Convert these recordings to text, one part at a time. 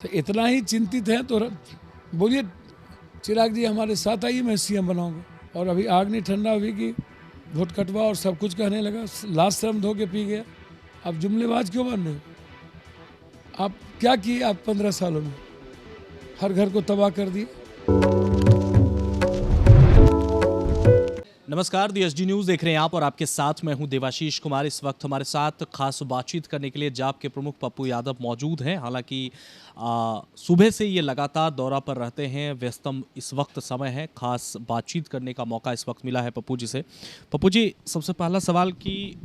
तो इतना ही चिंतित है तो बोलिए चिराग जी हमारे साथ आइए, मैं सीएम बनाऊंगा। और अभी आग नहीं ठंडा हुई कि वोट कटवा और सब कुछ कहने लगा, लास्ट शर्म धो के पी गया। अब जुमलेबाज क्यों बन रहे हो? आप क्या किए आप 15 सालों में? हर घर को तबाह कर दिए। नमस्कार, दी एसडी न्यूज़ देख रहे हैं आप और आपके साथ मैं हूं देवाशीष कुमार। इस वक्त हमारे साथ खास बातचीत करने के लिए जाप के प्रमुख पप्पू यादव मौजूद हैं। हालांकि सुबह से ये लगातार दौरा पर रहते हैं, व्यस्तम इस वक्त समय है, खास बातचीत करने का मौका इस वक्त मिला है पप्पू जी से। पप्पू जी, सबसे पहला सवाल कि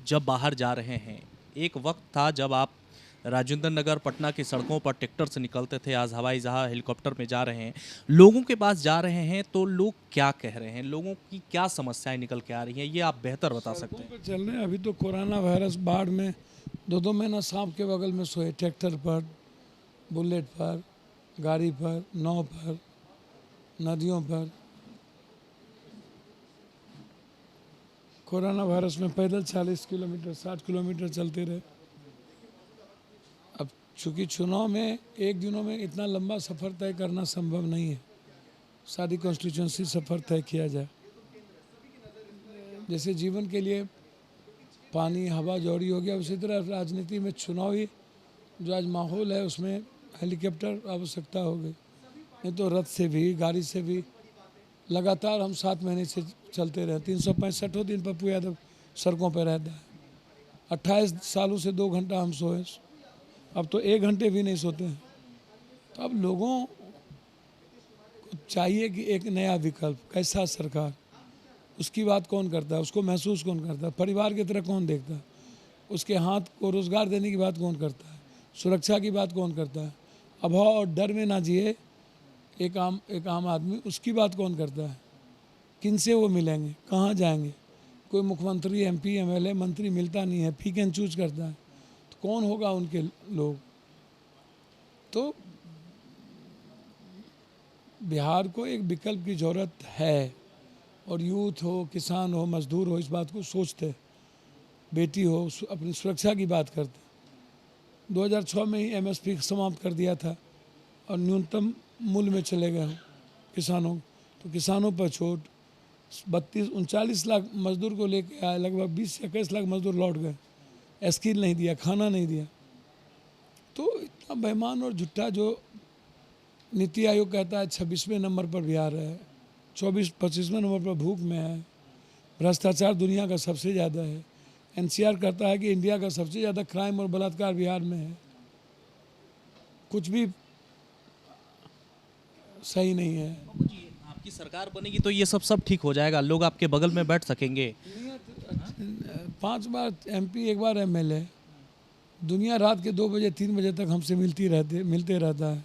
जब बाहर जा रहे हैं, एक वक्त था जब आप राजेंद्र नगर पटना की सड़कों पर ट्रैक्टर से निकलते थे, आज हवाई जहाज हेलीकॉप्टर में जा रहे हैं, लोगों के पास जा रहे हैं, तो लोग क्या कह रहे हैं, लोगों की क्या समस्याएं निकल के आ रही हैं, ये आप बेहतर बता सकते हैं। चल रहे हैं अभी तो कोरोना वायरस बाढ़ में 2-2 महीना सांप के बगल में सोए, ट्रैक्टर पर, बुलेट पर, गाड़ी पर, नाव पर, नदियों पर। कोरोना वायरस में पैदल 40 किलोमीटर 60 किलोमीटर चलते रहे। अब चूंकि चुनाव में एक दिनों में इतना लंबा सफ़र तय करना संभव नहीं है, सारी कॉन्स्टिट्यूंसी सफ़र तय किया जाए। जैसे जीवन के लिए पानी हवा जौहरी हो गया, उसी तरह राजनीति में चुनावी जो आज माहौल है उसमें हेलीकॉप्टर आवश्यकता हो गई। नहीं तो रथ से भी गाड़ी से भी लगातार हम 7 महीने से चलते रहे। 365 दिन पप्पू यादव सड़कों पर रहता है। 28 सालों से 2 घंटा हम सोए, अब तो 1 घंटे भी नहीं सोते हैं। तो अब लोगों को चाहिए कि एक नया विकल्प, कैसा सरकार, उसकी बात कौन करता है, उसको महसूस कौन करता है, परिवार की तरह कौन देखता है, उसके हाथ को रोज़गार देने की बात कौन करता है, सुरक्षा की बात कौन करता है, अभाव और डर में ना जिए एक आम आदमी, उसकी बात कौन करता है, किन से वो मिलेंगे, कहाँ जाएंगे। कोई मुख्यमंत्री एमपी एमएलए मंत्री मिलता नहीं है, पिक एंड चूज करता है, तो कौन होगा उनके लोग। तो बिहार को एक विकल्प की ज़रूरत है, और यूथ हो, किसान हो, मजदूर हो, इस बात को सोचते, बेटी हो, अपनी सुरक्षा की बात करते। 2006 में ही एमएसपी समाप्त कर दिया था और न्यूनतम मूल्य में चले गए हैं किसानों, तो किसानों पर छूट। 39 लाख मजदूर को लेके आए, लगभग 20 से 21 लाख मजदूर लौट गए। स्किल नहीं दिया, खाना नहीं दिया। तो इतना बेईमान और झूठा जो नीति आयोग कहता है 26वें नंबर पर बिहार है, 24-25वें नंबर पर भूख में है, भ्रष्टाचार दुनिया का सबसे ज़्यादा है। एनसीआर कहता है कि इंडिया का सबसे ज़्यादा क्राइम और बलात्कार बिहार में है। कुछ भी सही नहीं है। आपकी सरकार बनेगी तो ये सब ठीक हो जाएगा, लोग आपके बगल में बैठ सकेंगे। 5 बार एमपी, 1 बार एमएलए, दुनिया रात के 2 बजे 3 बजे तक हमसे मिलते रहता है।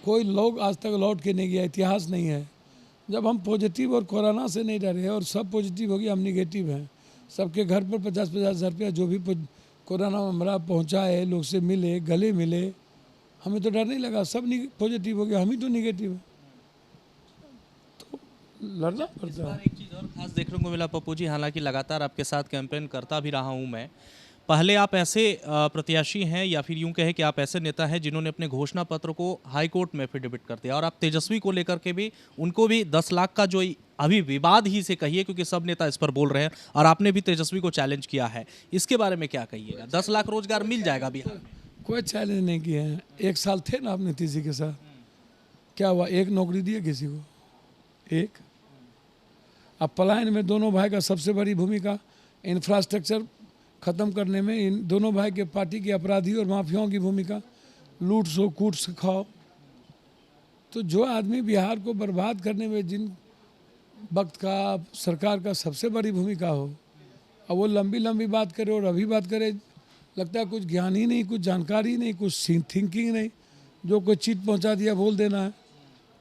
कोई लोग आज तक लौट के नहीं गया, इतिहास नहीं है। जब हम पॉजिटिव और कोरोना से नहीं डरे और सब पॉजिटिव हो गया, हम निगेटिव हैं, सबके घर पर 50-50 हज़ार रुपया जो भी कोरोना में मरा पहुँचाए, लोग से मिले, गले मिले, हमें तो डर नहीं लगा। सब पॉजिटिव हो गया, हम ही तो निगेटिव है, तो लड़ना पड़ता है। एक चीज़ और खास देखने को मिला पप्पू जी, हालांकि लगातार आपके साथ कैंपेन करता भी रहा हूं मैं, पहले आप ऐसे प्रत्याशी हैं या फिर यूं कहें कि आप ऐसे नेता हैं जिन्होंने अपने घोषणा पत्र को हाई कोर्ट में एफिडेविट कर दिया, और आप तेजस्वी को लेकर के भी उनको भी 10 लाख का जो अभी विवाद ही से कहिए, क्योंकि सब नेता इस पर बोल रहे हैं और आपने भी तेजस्वी को चैलेंज किया है, इसके बारे में क्या कहिएगा? 10 लाख रोजगार मिल जाएगा बिहार में? कोई चैलेंज नहीं किए हैं। 1 साल थे ना आप नीतीश जी के साथ, क्या हुआ? 1 नौकरी दिया किसी को? 1। अब पलायन में दोनों भाई का सबसे बड़ी भूमिका, इंफ्रास्ट्रक्चर ख़त्म करने में इन दोनों भाई के पार्टी के अपराधी और माफियाओं की भूमिका। लूट सो कूट से खाओ। तो जो आदमी बिहार को बर्बाद करने में जिन वक्त का सरकार का सबसे बड़ी भूमिका हो, अब वो लंबी लंबी बात करे और अभी बात करे, लगता है कुछ ज्ञान ही नहीं, कुछ जानकारी नहीं, कुछ थिंकिंग नहीं, जो कोई चीट पहुंचा दिया बोल देना है।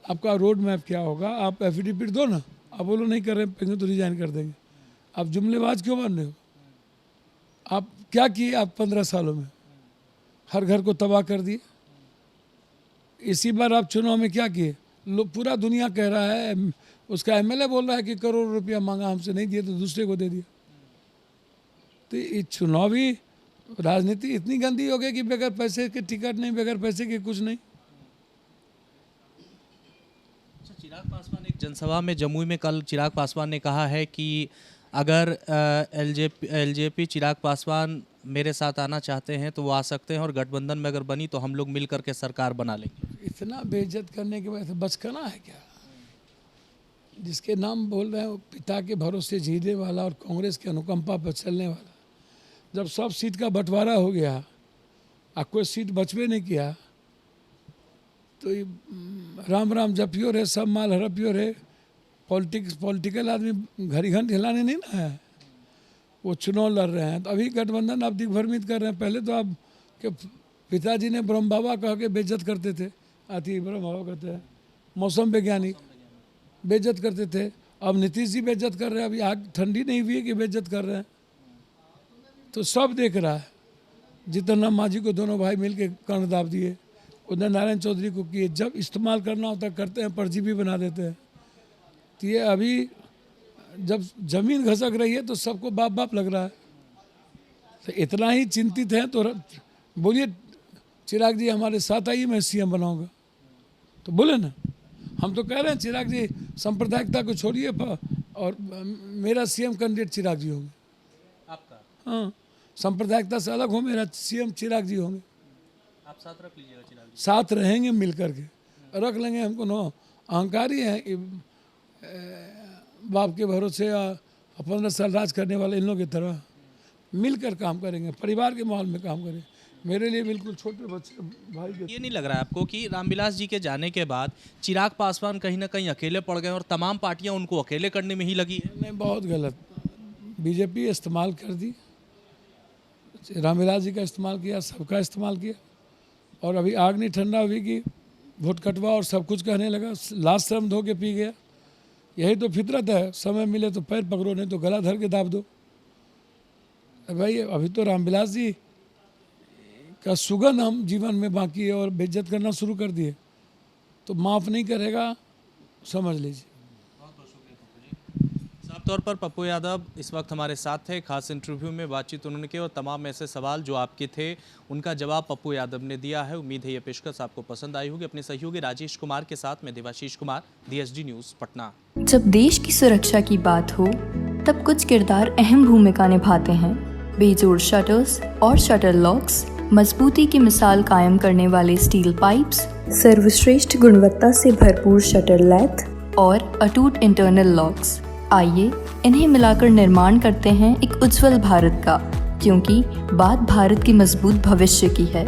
आपका रोड मैप क्या होगा? आप एफिडेविट दो ना, आप बोलो नहीं कर रहे तो रिजाइन कर देंगे। आप जुमलेबाज क्यों बन रहे हो? आप क्या किए आप 15 सालों में? हर घर को तबाह कर दिए। इसी बार आप चुनाव में क्या किए? पूरा दुनिया कह रहा है, उसका एमएलए बोल रहा है कि करोड़ रुपया मांगा, हमसे नहीं दिए तो दूसरे को दे दिया। तो ये चुनावी राजनीति इतनी गंदी हो गई कि बगैर पैसे के टिकट नहीं, बगैर पैसे के कुछ नहीं। अच्छा, चिराग पासवान एक जनसभा में जमुई में कल चिराग पासवान ने कहा है कि अगर एलजेपी चिराग पासवान मेरे साथ आना चाहते हैं तो वो आ सकते हैं, और गठबंधन में अगर बनी तो हम लोग मिल करके सरकार बना लेंगे। इतना बेइज्जत करने के बाद बचकाना है क्या? जिसके नाम बोल रहे हैं वो पिता के भरोसे जीने वाला और कांग्रेस के अनुकंपा पर चलने वाला, जब सब सीट का बंटवारा हो गया और कोई सीट बचवे नहीं किया तो ये राम राम जपियो रे, सब माल हड़पियो रे। पॉलिटिकल आदमी घड़ी घंट हिलाने नहीं ना है, वो चुनाव लड़ रहे हैं। तो अभी गठबंधन आप दिग्भ्रमित कर रहे हैं। पहले तो आप के पिताजी ने ब्रह्म बाबा कह के बेइज्जत करते थे, आती ब्रह्म बाबा कहते हैं मौसम वैज्ञानिक, बेइज्जत करते थे। अब नीतीश जी बेइज्जत कर रहे हैं। अभी आग ठंडी नहीं हुई है कि बेइज्जत कर रहे हैं। तो सब देख रहा है। जितना मांझी को दोनों भाई मिल के कर्ण दाब दिए, उधर नारायण चौधरी को किए। जब इस्तेमाल करना होता करते हैं, परजीवी बना देते हैं। तो ये अभी जब जमीन घसक रही है तो सबको बाप बाप लग रहा है। तो इतना ही चिंतित है तो बोलिए चिराग जी हमारे साथ आइए, मैं सीएम बनाऊंगा। तो बोले ना, हम तो कह रहे हैं चिराग जी सांप्रदायिकता को छोड़िए और मेरा सीएम कैंडिडेट चिराग जी होंगे। आपका? हाँ, सांप्रदायिकता से अलग हो, मेरा सीएम चिराग जी होंगे। आप साथ रख लीजिएगा चिराग जी? साथ रहेंगे, मिल करके रख लेंगे। हमको नो अहंकारी है बाप के भरोसे 15 साल राज करने वाले इन लोगों की तरह मिलकर काम करेंगे, परिवार के माहौल में काम करेंगे। मेरे लिए बिल्कुल छोटे बच्चे भाई के। ये नहीं लग रहा है आपको कि रामविलास जी के जाने के बाद चिराग पासवान कहीं ना कहीं अकेले पड़ गए और तमाम पार्टियां उनको अकेले करने में ही लगी है? नहीं, बहुत गलत। बीजेपी इस्तेमाल कर दी, रामविलास जी का इस्तेमाल किया, सबका इस्तेमाल किया। और अभी आग नहीं ठंडा हुई कि वोट कटवा और सब कुछ कहने लगा। लास्ट शर्म धो के पी गया। यही तो फितरत है, समय मिले तो पैर पकड़ो, नहीं तो गला धर के दाब दो। भाई अभी तो रामविलास जी का सुगंध हम जीवन में बाकी है और बेइज्जत करना शुरू कर दिए तो माफ़ नहीं करेगा, समझ लीजिए। साफ तौर पर पप्पू यादव इस वक्त हमारे साथ थे। खास इंटरव्यू में बातचीत उन्होंने की और तमाम ऐसे सवाल जो आपके थे उनका जवाब पप्पू यादव ने दिया है। उम्मीद है ये पेशकश आपको पसंद आई होगी। अपने सहयोगी राजेश कुमार के साथ मैं देवाशीष कुमार, DSD न्यूज़ पटना। जब देश की सुरक्षा की बात हो तब कुछ किरदार अहम भूमिका निभाते हैं। बेजोड़ शटर्स और शटर लॉक्स, मजबूती की मिसाल कायम करने वाले स्टील पाइप्स, सर्वश्रेष्ठ गुणवत्ता से भरपूर शटर लैथ और अटूट इंटरनल लॉक्स। आइए इन्हें मिलाकर निर्माण करते हैं एक उज्जवल भारत का, क्योंकि बात भारत के मजबूत भविष्य की है।